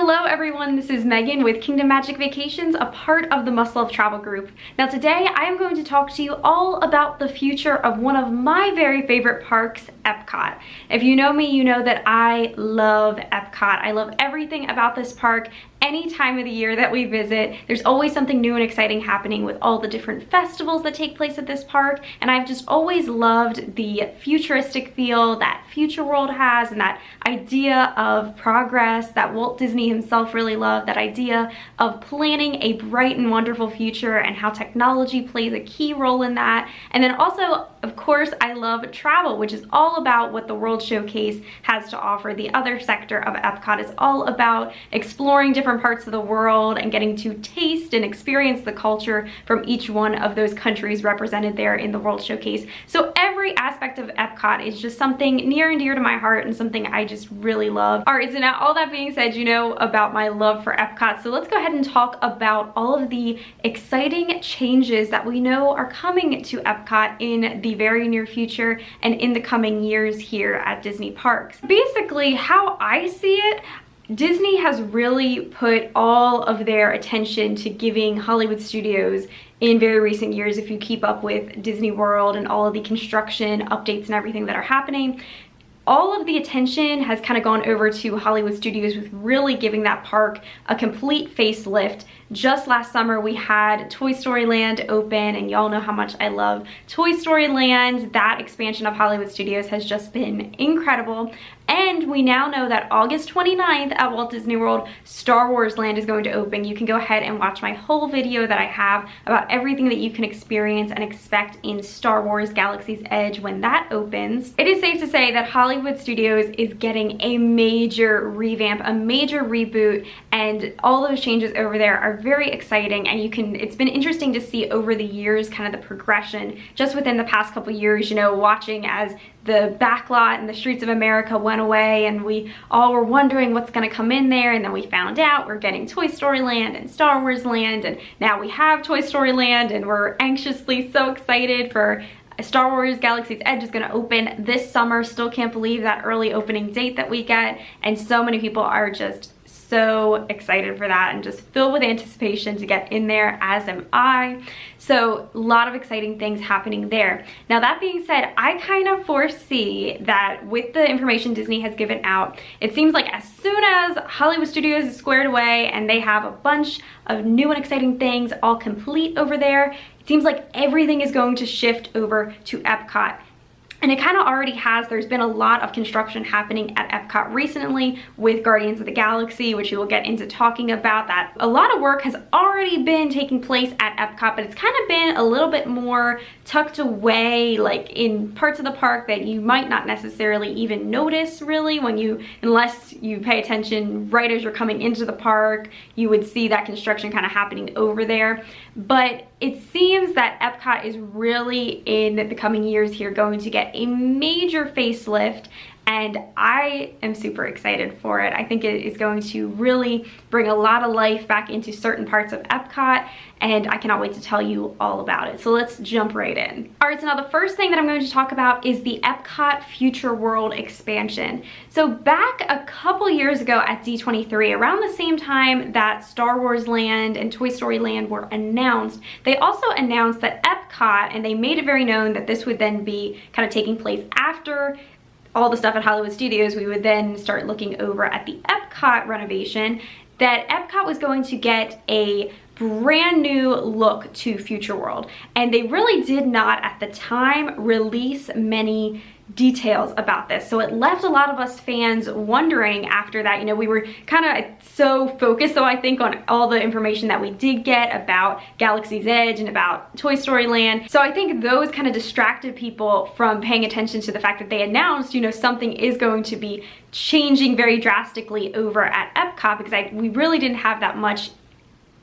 Hello everyone, this is Megan with Kingdom Magic Vacations, a part of the Must Love Travel Group. Now today I am going to talk to you all about the future of one of my very favorite parks, Epcot. If you know me, you know that I love Epcot. I love everything about this park. Any time of the year that we visit, there's always something new and exciting happening with all the different festivals that take place at this park, and I've just always loved the futuristic feel that Future World has, and that idea of progress that Walt Disney himself really loved, that idea of planning a bright and wonderful future and how technology plays a key role in that. And then also, of course, I love travel, which is all about what the World Showcase has to offer. The other sector of Epcot is all about exploring different parts of the world and getting to taste and experience the culture from each one of those countries represented there in the World Showcase. So every aspect of Epcot is just something near and dear to my heart and something I just really love. All right, so now all that being said, you know about my love for Epcot, so let's go ahead and talk about all of the exciting changes that we know are coming to Epcot in the very near future and in the coming years here at Disney parks. Basically, how I see it, Disney has really put all of their attention to giving Hollywood studios in very recent years. If you keep up with Disney World and all of the construction updates and everything that are happening, all of the attention has kind of gone over to Hollywood studios with really giving that park a complete facelift. Just last summer we had Toy Story Land open, and y'all know how much I love Toy Story Land. That expansion of Hollywood studios has just been incredible. And we now know that August 29th at Walt Disney World, Star Wars Land is going to open. You can go ahead and watch my whole video that I have about everything that you can experience and expect in Star Wars Galaxy's Edge when that opens. It is safe to say that Hollywood Studios is getting a major revamp, a major reboot, and all those changes over there are very exciting. And it's been interesting to see over the years kind of the progression just within the past couple years, you know, watching as the backlot and the Streets of America went away and we all were wondering what's going to come in there, and then we found out we're getting Toy Story Land and Star Wars Land, and now we have Toy Story Land, and we're anxiously so excited for Star Wars Galaxy's Edge is going to open this summer. Still can't believe that early opening date that we get, and so many people are just so excited for that and just filled with anticipation to get in there, as am I. So a lot of exciting things happening there. Now that being said, I kind of foresee that with the information Disney has given out, it seems like as soon as Hollywood Studios is squared away and they have a bunch of new and exciting things all complete over there, it seems like everything is going to shift over to Epcot. And it kind of already has. There's been a lot of construction happening at Epcot recently with Guardians of the Galaxy, which we will get into talking about. That a lot of work has already been taking place at Epcot, but it's kind of been a little bit more tucked away, like in parts of the park that you might not necessarily even notice really unless you pay attention right as you're coming into the park. You would see that construction kind of happening over there. But it seems that Epcot is really, in the coming years here, going to get a major facelift, and I am super excited for it. I think it is going to really bring a lot of life back into certain parts of Epcot, and I cannot wait to tell you all about it. So let's jump right in. All right, so now the first thing that I'm going to talk about is the Epcot Future World expansion. So back a couple years ago at D23, around the same time that Star Wars Land and Toy Story Land were announced, they also announced that Epcot, and they made it very known that this would then be kind of taking place after all the stuff at Hollywood Studios. We would then start looking over at the Epcot renovation, that Epcot was going to get a brand new look to Future World. And they really did not at the time release many details about this, so it left a lot of us fans wondering after that. You know, we were kind of so focused though, I think, on all the information that we did get about Galaxy's Edge and about Toy Story Land. So I think those kind of distracted people from paying attention to the fact that they announced, you know, something is going to be changing very drastically over at Epcot, because we really didn't have that much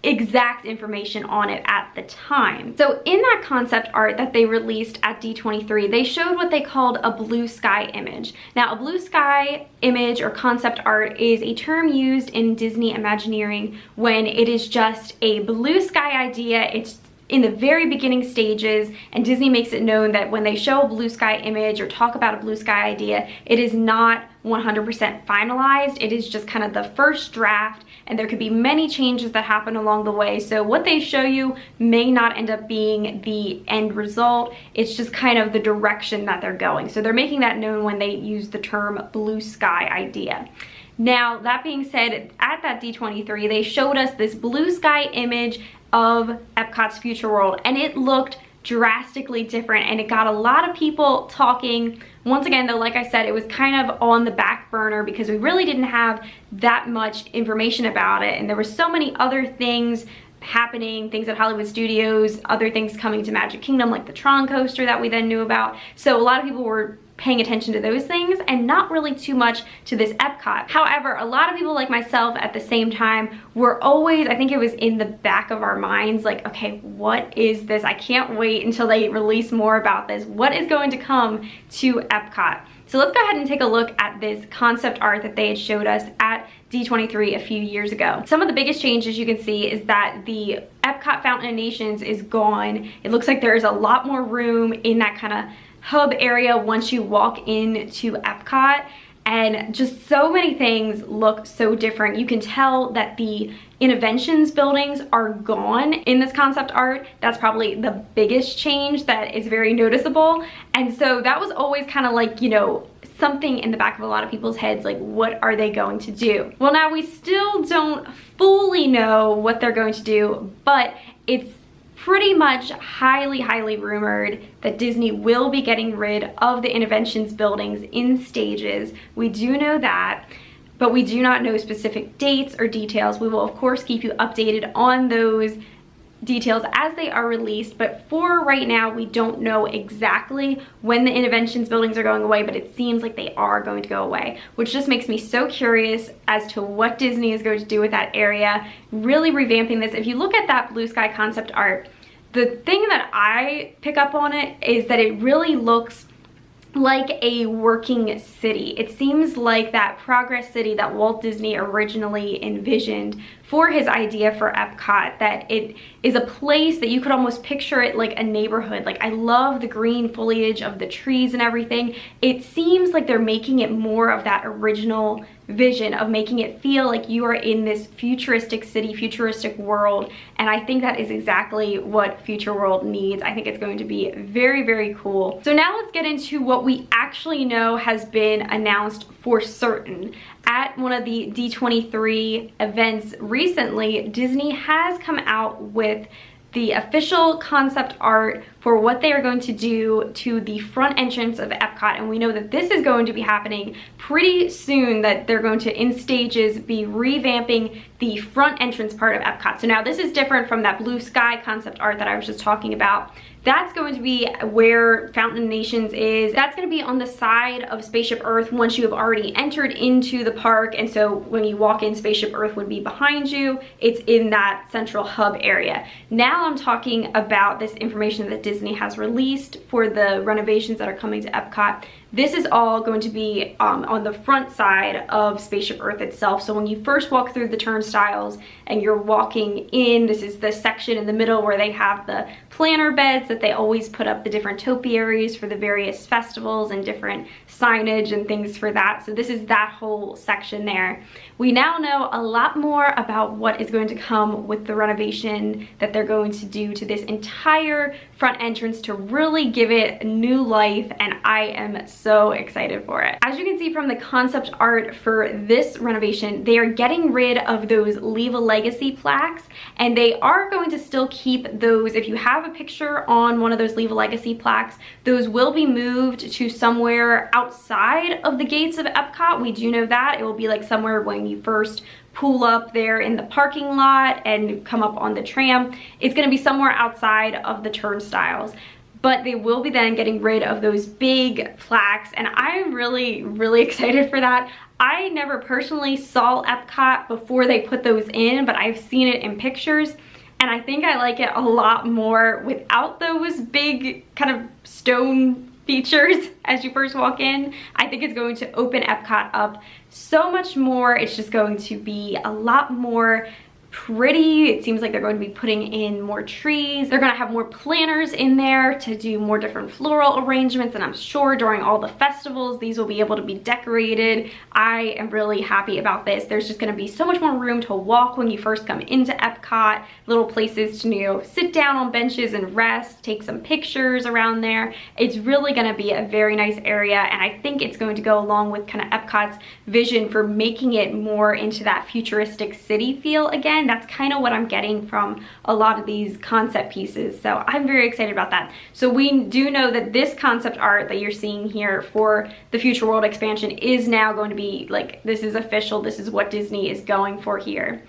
exact information on it at the time. So in that concept art that they released at D23, they showed what they called a blue sky image. Now, a blue sky image or concept art is a term used in Disney Imagineering when it is just a blue sky idea. It's in the very beginning stages, and Disney makes it known that when they show a blue sky image or talk about a blue sky idea, it is not 100% finalized. It is just kind of the first draft, and there could be many changes that happen along the way. So what they show you may not end up being the end result. It's just kind of the direction that they're going. So they're making that known when they use the term blue sky idea. Now, that being said, at that D23, they showed us this blue sky image of Epcot's future world, and it looked drastically different, and it got a lot of people talking. Once again though, like I said, it was kind of on the back burner because we really didn't have that much information about it, and there were so many other things happening, things at Hollywood Studios, other things coming to Magic Kingdom like the Tron coaster that we then knew about. So a lot of people were paying attention to those things and not really too much to this Epcot. However, a lot of people like myself at the same time were always, I think it was in the back of our minds, like, okay, what is this? I can't wait until they release more about this. What is going to come to Epcot? So let's go ahead and take a look at this concept art that they had showed us at D23 a few years ago. Some of the biggest changes you can see is that the Epcot Fountain of Nations is gone. It looks like there's a lot more room in that kind of hub area once you walk into Epcot, and just so many things look so different. You can tell that the Innovations buildings are gone in this concept art. That's probably the biggest change that is very noticeable, and so that was always kind of like, you know, something in the back of a lot of people's heads, like, what are they going to do? Well, now we still don't fully know what they're going to do, but it's pretty much highly rumored that Disney will be getting rid of the Innovations buildings in stages. We do know that, but we do not know specific dates or details. We will of course keep you updated on those details as they are released, but for right now we don't know exactly when the Innovations buildings are going away, but it seems like they are going to go away, which just makes me so curious as to what Disney is going to do with that area, really revamping this. If you look at that blue sky concept art, the thing that I pick up on it is that it really looks like a working city. It seems like that progress city that Walt Disney originally envisioned for his idea for Epcot, that it is a place that you could almost picture it like a neighborhood. Like, I love the green foliage of the trees and everything. It seems like they're making it more of that original vision of making it feel like you are in this futuristic city, futuristic world, and I think that is exactly what Future World needs. I think it's going to be very cool. So now let's get into what we actually know has been announced for certain. At one of the D23 events recently, Disney has come out with the official concept art for what they are going to do to the front entrance of Epcot, and we know that this is going to be happening pretty soon, that they're going to in stages be revamping the front entrance part of Epcot. So now this is different from that blue sky concept art that I was just talking about. That's going to be where Fountain of Nations is. That's going to be on the side of Spaceship Earth once you have already entered into the park, and so when you walk in, Spaceship Earth would be behind you. It's in that central hub area. Now I'm talking about this information that Disney has released for the renovations that are coming to Epcot. This is all going to be on the front side of Spaceship Earth itself. So when you first walk through the turnstiles and you're walking in, this is the section in the middle where they have the planter beds that they always put up the different topiaries for the various festivals and different signage and things for that. So this is that whole section there. We now know a lot more about what is going to come with the renovation that they're going to do to this entire front entrance to really give it new life, and I am so excited for it. As you can see from the concept art for this renovation, they are getting rid of those Leave a Legacy plaques, and they are going to still keep those. If you have a picture on one of those Leave a Legacy plaques, those will be moved to somewhere outside of the gates of Epcot. We do know that. It will be like somewhere when you first pull up there in the parking lot and come up on the tram. It's going to be somewhere outside of the turnstiles, but they will be then getting rid of those big plaques, and I'm really excited for that. I never personally saw Epcot before they put those in, but I've seen it in pictures, and I think I like it a lot more without those big kind of stone features as you first walk in. I think it's going to open Epcot up so much more. It's just going to be a lot more pretty. It seems like they're going to be putting in more trees. They're gonna have more planners in there to do more different floral arrangements, and I'm sure during all the festivals, these will be able to be decorated. I am really happy about this. There's just gonna be so much more room to walk when you first come into Epcot, little places to, you know, sit down on benches and rest, take some pictures around there. It's really gonna be a very nice area, and I think it's going to go along with kind of Epcot's vision for making it more into that futuristic city feel again. That's kind of what I'm getting from a lot of these concept pieces, so I'm very excited about that. So we do know that this concept art that you're seeing here for the Future World expansion is now going to be like, this is official, this is what Disney is going for here.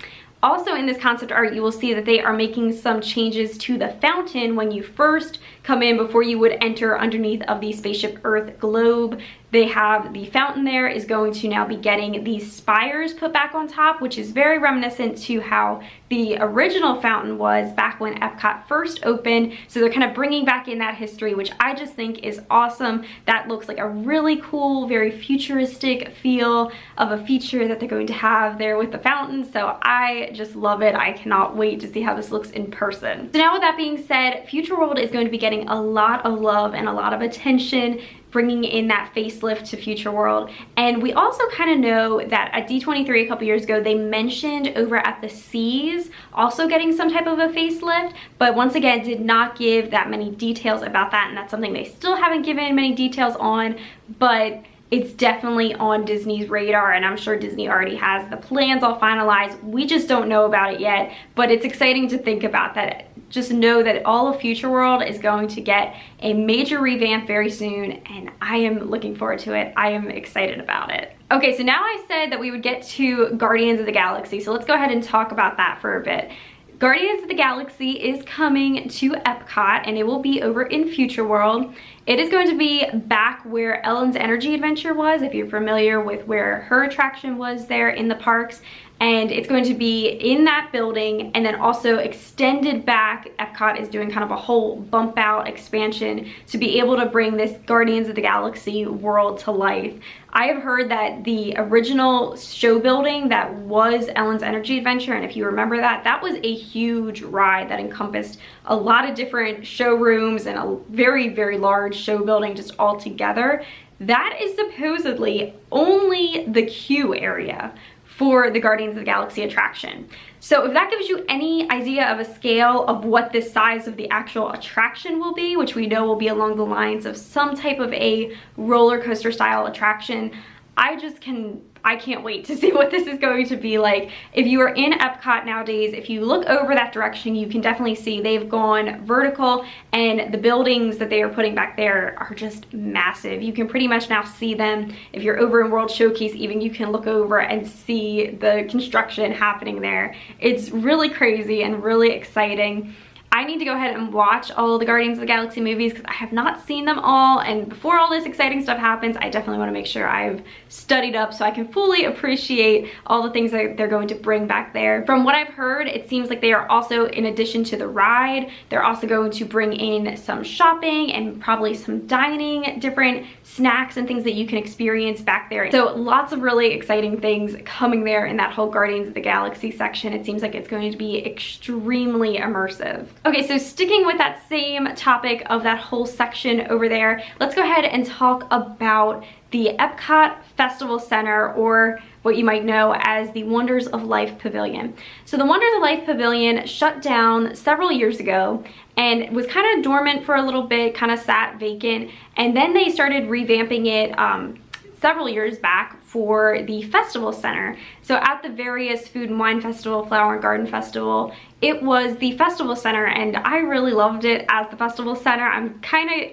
Also in this concept art, you will see that they are making some changes to the fountain when you first come in before you would enter underneath of the Spaceship Earth globe. They have the fountain there is going to now be getting these spires put back on top, which is very reminiscent to how the original fountain was back when Epcot first opened. So they're kind of bringing back in that history, which I just think is awesome. That looks like a really cool, very futuristic feel of a feature that they're going to have there with the fountain. So I just love it. I cannot wait to see how this looks in person. So now with that being said, Future World is going to be getting a lot of love and a lot of attention, bringing in that facelift to Future World. And we also kind of know that at D23 a couple years ago, they mentioned over at the Seas also getting some type of a facelift, but once again did not give that many details about that, and that's something they still haven't given many details on, but it's definitely on Disney's radar, and I'm sure Disney already has the plans all finalized. We just don't know about it yet, but it's exciting to think about that. Just know that all of Future World is going to get a major revamp very soon, and I am looking forward to it. I am excited about it. Okay, so now I said that we would get to Guardians of the Galaxy, so let's go ahead and talk about that for a bit. Guardians of the Galaxy is coming to Epcot, and it will be over in Future World. It is going to be back where Ellen's Energy Adventure was, if you're familiar with where her attraction was there in the parks. And it's going to be in that building, and then also extended back. Epcot is doing kind of a whole bump out expansion to be able to bring this Guardians of the Galaxy world to life. I have heard that the original show building that was Ellen's Energy Adventure, and if you remember that, that was a huge ride that encompassed a lot of different showrooms and a very, very large show building just all together. That is supposedly only the queue area for the Guardians of the Galaxy attraction. So if that gives you any idea of a scale of what the size of the actual attraction will be, which we know will be along the lines of some type of a roller coaster style attraction, I can't wait to see what this is going to be like. If you are in Epcot nowadays, if you look over that direction, you can definitely see they've gone vertical, and the buildings that they are putting back there are just massive. You can pretty much now see them. If you're over in World Showcase even, you can look over and see the construction happening there. It's really crazy and really exciting. I need to go ahead and watch all the Guardians of the Galaxy movies because I have not seen them all, and before all this exciting stuff happens, I definitely want to make sure I've studied up so I can fully appreciate all the things that they're going to bring back there. From what I've heard, it seems like they are also, in addition to the ride, they're also going to bring in some shopping and probably some dining, different snacks and things that you can experience back there. So lots of really exciting things coming there in that whole Guardians of the Galaxy section. It seems like it's going to be extremely immersive. Okay, so sticking with that same topic of that whole section over there, let's go ahead and talk about the Epcot Festival Center, or what you might know as the Wonders of Life Pavilion. So the Wonders of Life Pavilion shut down several years ago and was kind of dormant for a little bit, kind of sat vacant, and then they started revamping it several years back for the Festival Center. So at the various Food and Wine Festival, Flower and Garden Festival, it was the Festival Center, and I really loved it as the Festival Center. I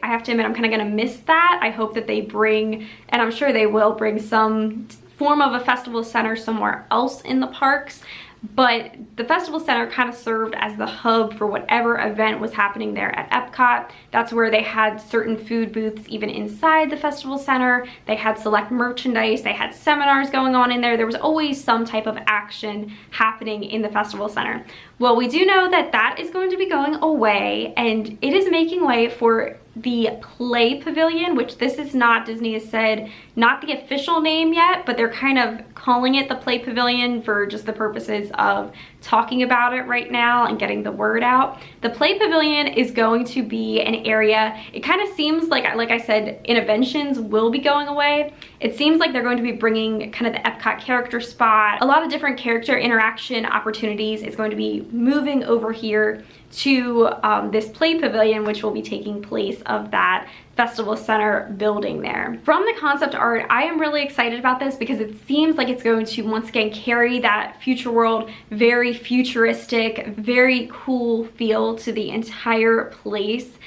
have to admit, I'm kind of gonna miss that. I hope that they bring, and I'm sure they will bring, some form of a Festival Center somewhere else in the parks. But the Festival Center kind of served as the hub for whatever event was happening there at Epcot. That's where they had certain food booths even inside the Festival Center. They had select merchandise, they had seminars going on in there. There was always some type of action happening in the Festival Center. Well, we do know that that is going to be going away, and it is making way for the Play Pavilion, which this is not, Disney has said, not the official name yet, but they're kind of calling it the Play Pavilion for just the purposes of talking about it right now and getting the word out. The Play Pavilion is going to be an area, it kind of seems like I said, Renovations will be going away. It seems like they're going to be bringing kind of the Epcot character spot, a lot of different character interaction opportunities. It's going to be moving over here to this Play Pavilion, which will be taking place of that Festival Center building there. From the concept art, I am really excited about this because it seems like it's going to once again carry that Future World, very futuristic, very cool feel to the entire place.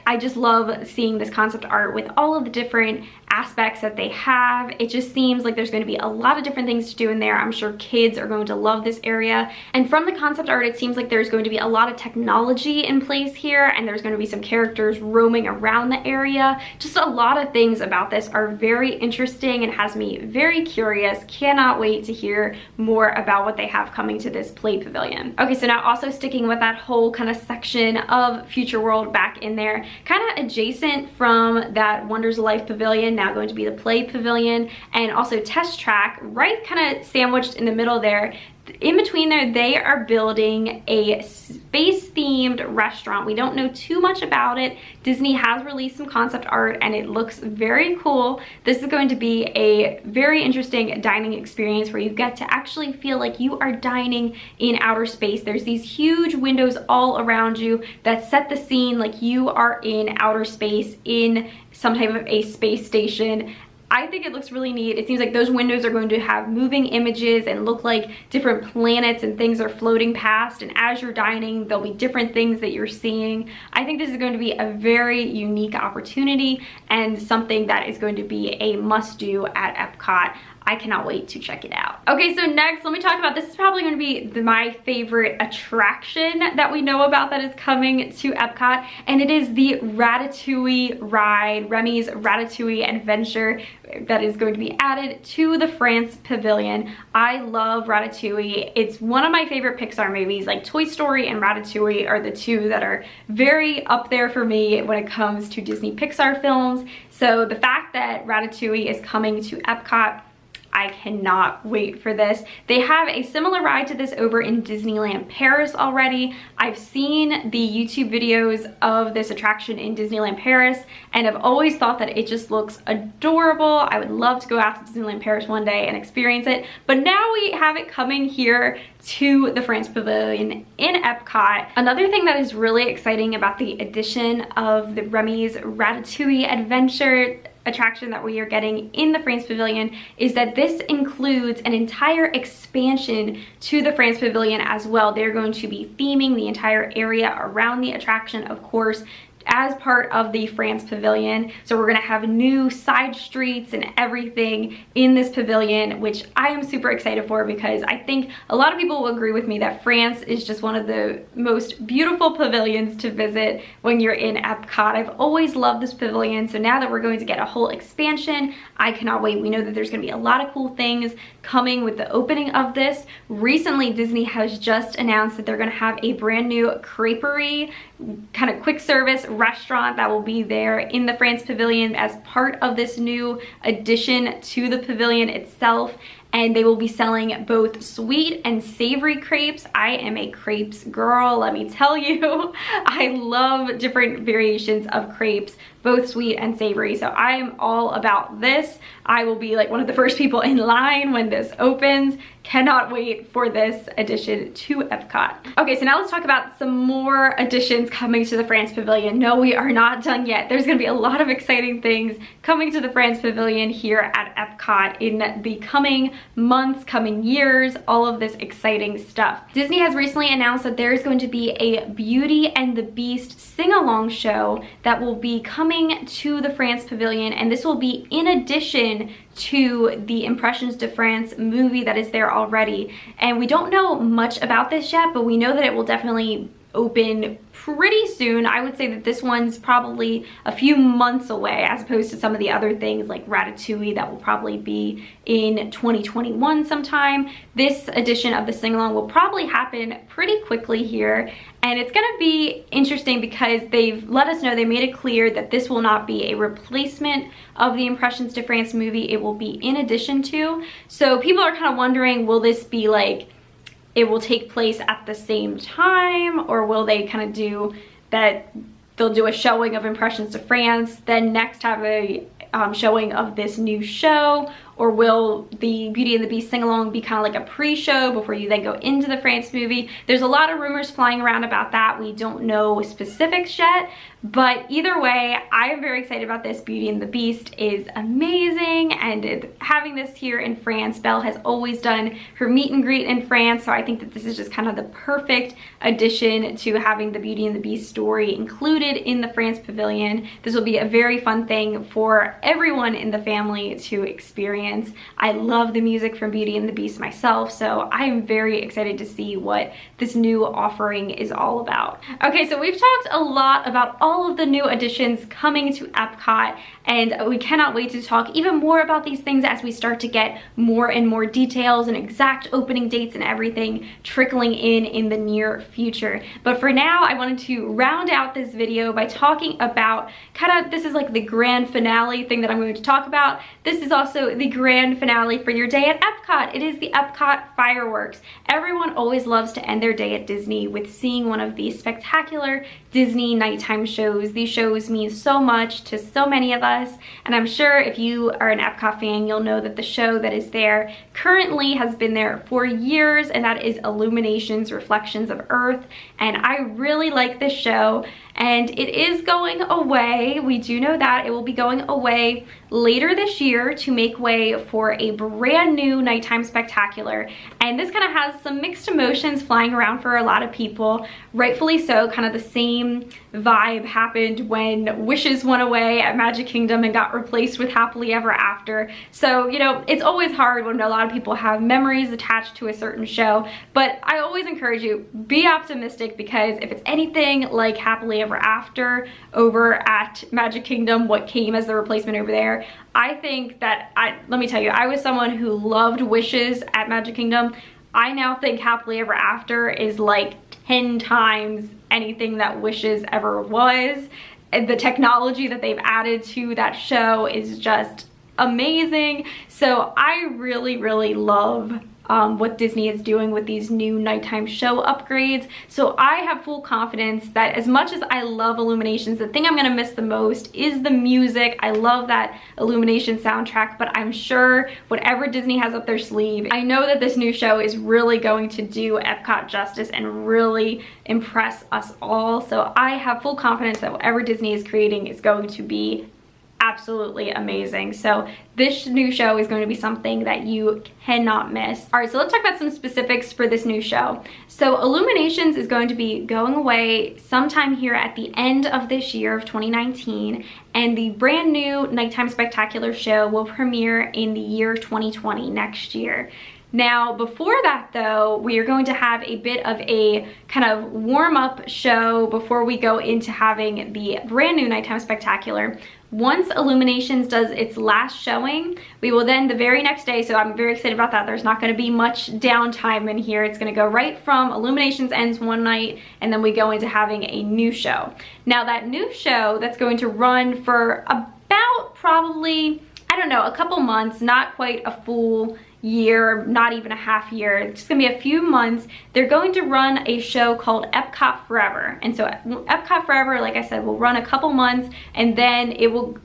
I just love seeing this concept art with all of the different aspects that they have. It just seems like there's going to be a lot of different things to do in there. I'm sure kids are going to love this area. And from the concept art, it seems like there's going to be a lot of technology in place here, and there's going to be some characters roaming around the area. Just a lot of things about this are very interesting and has me very curious. Cannot wait to hear more about what they have coming to this Play Pavilion. Okay, so now also sticking with that whole kind of section of Future World back in there, kind of adjacent from that Wonders of Life Pavilion, now going to be the Play Pavilion, and also Test Track, right kind of sandwiched in the middle there. In between there, they are building a space-themed restaurant. We don't know too much about it. Disney has released some concept art and it looks very cool. This is going to be a very interesting dining experience where you get to actually feel like you are dining in outer space. There's these huge windows all around you that set the scene like you are in outer space in some type of a space station. I think it looks really neat. It seems like those windows are going to have moving images and look like different planets and things are floating past, and as you're dining, there'll be different things that you're seeing. I think this is going to be a very unique opportunity and something that is going to be a must-do at Epcot. I cannot wait to check it out. Okay, so next, let me talk about, this is probably going to be my favorite attraction that we know about that is coming to Epcot, and it is the Ratatouille ride, Remy's Ratatouille Adventure, that is going to be added to the France Pavilion. I love Ratatouille. It's one of my favorite Pixar movies. Like Toy Story and Ratatouille are the two that are very up there for me when it comes to Disney Pixar films. So the fact that Ratatouille is coming to Epcot, I cannot wait for this. They have a similar ride to this over in Disneyland Paris already. I've seen the YouTube videos of this attraction in Disneyland Paris, and I've always thought that it just looks adorable. I would love to go out to Disneyland Paris one day and experience it, but now we have it coming here to the France Pavilion in Epcot. Another thing that is really exciting about the addition of the Remy's Ratatouille Adventure attraction that we are getting in the France Pavilion is that this includes an entire expansion to the France Pavilion as well. They're going to be theming the entire area around the attraction, of course, as part of the France Pavilion. So we're gonna have new side streets and everything in this pavilion, which I am super excited for because I think a lot of people will agree with me that France is just one of the most beautiful pavilions to visit when you're in Epcot. I've always loved this pavilion, so now that we're going to get a whole expansion, I cannot wait. We know that there's gonna be a lot of cool things coming with the opening of this. Recently, Disney has just announced that they're gonna have a brand new creperie, kind of quick service restaurant that will be there in the France Pavilion as part of this new addition to the pavilion itself. And they will be selling both sweet and savory crepes. I am a crepes girl, let me tell you. I love different variations of crepes, both sweet and savory. So I am all about this. I will be like one of the first people in line when this opens. Cannot wait for this addition to Epcot. Okay, so now let's talk about some more additions coming to the France Pavilion. No, we are not done yet. There's gonna be a lot of exciting things coming to the France Pavilion here at Epcot in the coming months, coming years, all of this exciting stuff. Disney has recently announced that there is going to be a Beauty and the Beast sing-along show that will be coming to the France Pavilion, and this will be in addition to the Impressions de France movie that is there already. And we don't know much about this yet, but we know that it will definitely open pretty soon. I would say that this one's probably a few months away, as opposed to some of the other things like Ratatouille that will probably be in 2021 sometime. This edition of the sing-along will probably happen pretty quickly here, and it's gonna be interesting because they've let us know, they made it clear that this will not be a replacement of the Impressions de France movie, it will be in addition to. So people are kind of wondering, will this be like, it will take place at the same time, or will they kind of do that, they'll do a showing of Impressions de France, then next have a showing of this new show, or will the Beauty and the Beast sing-along be kind of like a pre-show before you then go into the France movie? There's a lot of rumors flying around about that. We don't know specifics yet, but either way, I am very excited about this. Beauty and the Beast is amazing, and having this here in France, Belle has always done her meet and greet in France, so I think that this is just kind of the perfect addition to having the Beauty and the Beast story included in the France Pavilion. This will be a very fun thing for everyone in the family to experience. I love the music from Beauty and the Beast myself, so I am very excited to see what this new offering is all about. Okay, so we've talked a lot about all of the new additions coming to Epcot, and we cannot wait to talk even more about these things as we start to get more and more details and exact opening dates and everything trickling in the near future. But for now, I wanted to round out this video by talking about this is like the grand finale thing that I'm going to talk about. This is also the grand finale for your day at Epcot. It is the Epcot fireworks. Everyone always loves to end their day at Disney with seeing one of these spectacular Disney nighttime shows. These shows mean so much to so many of us, and I'm sure if you are an Epcot fan, you'll know that the show that is there currently has been there for years, and that is Illuminations, Reflections of Earth, and I really like this show, and it is going away. We do know that it will be going away later this year to make way for a brand new nighttime spectacular, and this kind of has some mixed emotions flying around for a lot of people, rightfully so. Kind of the same vibe happened when Wishes went away at Magic Kingdom and got replaced with Happily Ever After. So, you know, it's always hard when a lot of people have memories attached to a certain show, but I always encourage you, be optimistic, because if it's anything like Happily Ever After over at Magic Kingdom, what came as the replacement over there, I think that, let me tell you, I was someone who loved Wishes at Magic Kingdom. I now think Happily Ever After is like 10 times anything that Wishes ever was. And the technology that they've added to that show is just amazing. So I really, really love what Disney is doing with these new nighttime show upgrades. So I have full confidence that as much as I love Illuminations, the thing I'm gonna miss the most is the music. I love that Illumination soundtrack, but I'm sure whatever Disney has up their sleeve, I know that this new show is really going to do Epcot justice and really impress us all. So I have full confidence that whatever Disney is creating is going to be absolutely amazing. So this new show is going to be something that you cannot miss. All right, so let's talk about some specifics for this new show. So Illuminations is going to be going away sometime here at the end of this year of 2019, and the brand new Nighttime Spectacular show will premiere in the year 2020, next year. Now, before that though, we are going to have a bit of a kind of warm-up show before we go into having the brand new Nighttime Spectacular. Once Illuminations does its last showing, we will then the very next day, so I'm very excited about that. There's not going to be much downtime in here. It's going to go right from Illuminations ends one night, and then we go into having a new show. Now that new show that's going to run for about probably, I don't know, a couple months, not quite a full year, not even a half year, it's just gonna be a few months. They're going to run a show called Epcot Forever, and so Epcot Forever, like I said, will run a couple months, and then it will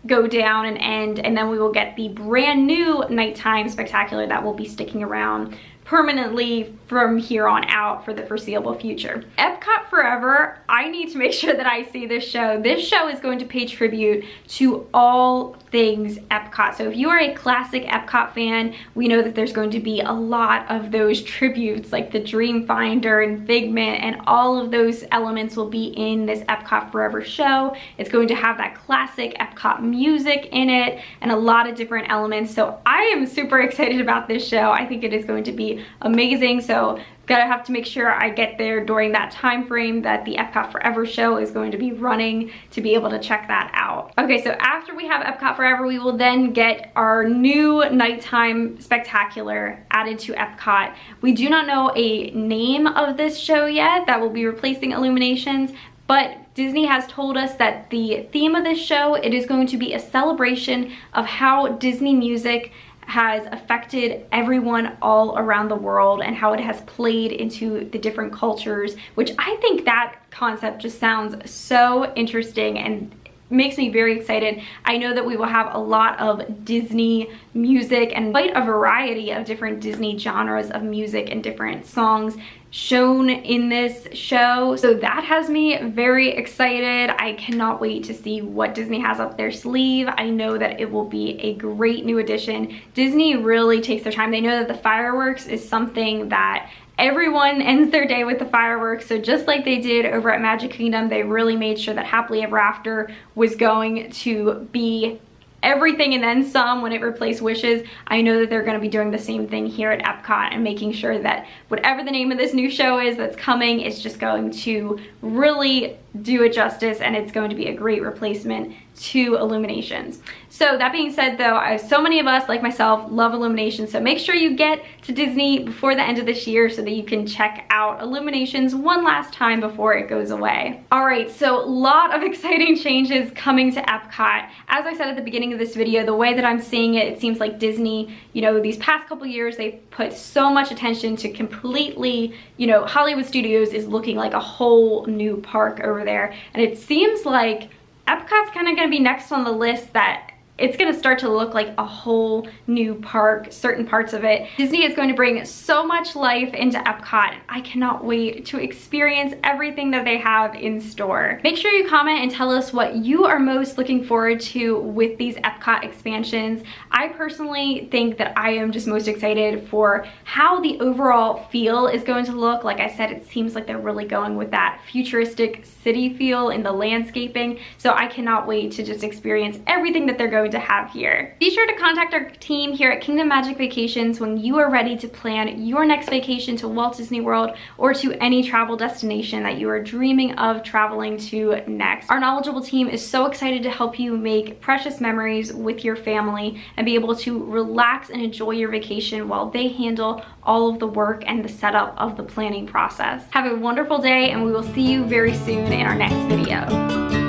go down and end, and then we will get the brand new Nighttime Spectacular that will be sticking around permanently from here on out for the foreseeable future. Epcot Forever, I need to make sure that I see this show. This show is going to pay tribute to all things Epcot. So if you are a classic Epcot fan, we know that there's going to be a lot of those tributes like the Dreamfinder and Figment, and all of those elements will be in this Epcot Forever show. It's going to have that classic Epcot music in it and a lot of different elements. So I am super excited about this show. I think it is going to be amazing. So Gotta have to make sure I get there during that time frame that the Epcot Forever show is going to be running to be able to check that out. Okay, so after we have Epcot Forever, we will then get our new nighttime spectacular added to Epcot. We do not know a name of this show yet that will be replacing Illuminations, but Disney has told us that the theme of this show, it is going to be a celebration of how Disney music has affected everyone all around the world and how it has played into the different cultures, which I think that concept just sounds so interesting and makes me very excited. I know that we will have a lot of Disney music and quite a variety of different Disney genres of music and different songs shown in this show. So that has me very excited. I cannot wait to see what Disney has up their sleeve. I know that it will be a great new addition. Disney really takes their time. They know that the fireworks is something that everyone ends their day with the fireworks, so just like they did over at Magic Kingdom, they really made sure that Happily Ever After was going to be everything and then some when it replaced Wishes. I know that they're going to be doing the same thing here at Epcot and making sure that whatever the name of this new show is that's coming, is just going to really do it justice, and it's going to be a great replacement to Illuminations. So that being said though, so many of us, like myself, love Illuminations, so make sure you get to Disney before the end of this year so that you can check out Illuminations one last time before it goes away. Alright, so a lot of exciting changes coming to Epcot. As I said at the beginning of this video, the way that I'm seeing it, it seems like Disney, you know, these past couple years, they've put so much attention to completely, you know, Hollywood Studios is looking like a whole new park over there, and it seems like Epcot's kind of going to be next on the list, that it's going to start to look like a whole new park, certain parts of it. Disney is going to bring so much life into Epcot. I cannot wait to experience everything that they have in store. Make sure you comment and tell us what you are most looking forward to with these Epcot expansions. I personally think that I am just most excited for how the overall feel is going to look. Like I said, it seems like they're really going with that futuristic city feel in the landscaping, so I cannot wait to just experience everything that they're going to have here. Be sure to contact our team here at Kingdom Magic Vacations when you are ready to plan your next vacation to Walt Disney World or to any travel destination that you are dreaming of traveling to next. Our knowledgeable team is so excited to help you make precious memories with your family and be able to relax and enjoy your vacation while they handle all of the work and the setup of the planning process. Have a wonderful day, and we will see you very soon in our next video.